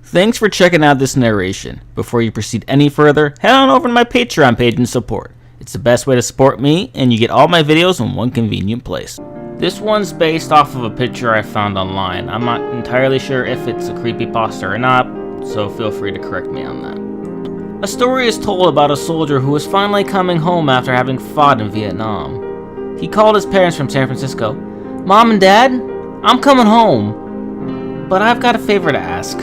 Thanks for checking out this narration. Before you proceed any further, head on over to my Patreon page and support. It's the best way to support me, and you get all my videos in one convenient place. This one's based off of a picture I found online. I'm not entirely sure if it's a creepypasta or not, so feel free to correct me on that. A story is told about a soldier who was finally coming home after having fought in Vietnam. He called his parents from San Francisco. "Mom and Dad, I'm coming home, but I've got a favor to ask.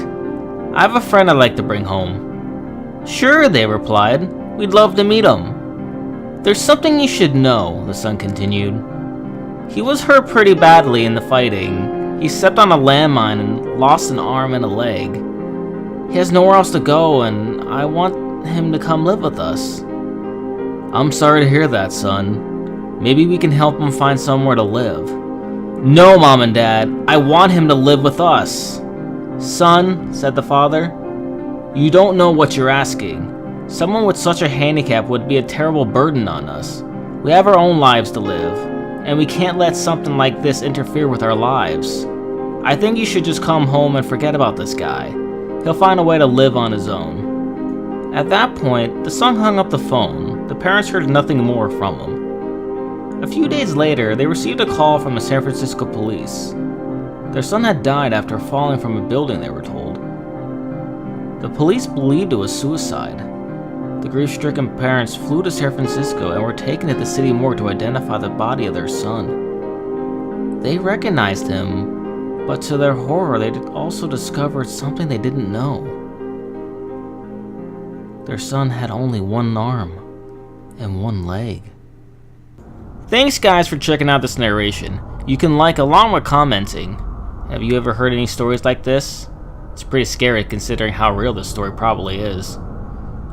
I have a friend I'd like to bring home." "Sure," they replied. "We'd love to meet him." "There's something you should know," the son continued. "He was hurt pretty badly in the fighting. He stepped on a landmine and lost an arm and a leg. He has nowhere else to go, and I want him to come live with us." "I'm sorry to hear that, son. Maybe we can help him find somewhere to live." "No, Mom and Dad, I want him to live with us." "Son," said the father, "you don't know what you're asking. Someone with such a handicap would be a terrible burden on us. We have our own lives to live, and we can't let something like this interfere with our lives. I think you should just come home and forget about this guy. He'll find a way to live on his own." At that point, the son hung up the phone. The parents heard nothing more from him. A few days later, they received a call from the San Francisco police. Their son had died after falling from a building, they were told. The police believed it was suicide. The grief-stricken parents flew to San Francisco and were taken to the city morgue to identify the body of their son. They recognized him, but to their horror, they also discovered something they didn't know. Their son had only one arm and one leg. Thanks guys for checking out this narration. You can like along with commenting. Have you ever heard any stories like this? It's pretty scary considering how real this story probably is.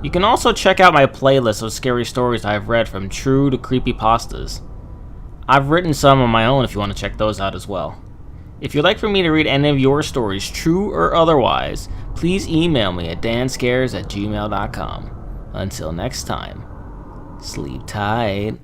You can also check out my playlist of scary stories I've read from true to creepypastas. I've written some on my own if you want to check those out as well. If you'd like for me to read any of your stories, true or otherwise, please email me at danscares@gmail.com. Until next time, sleep tight.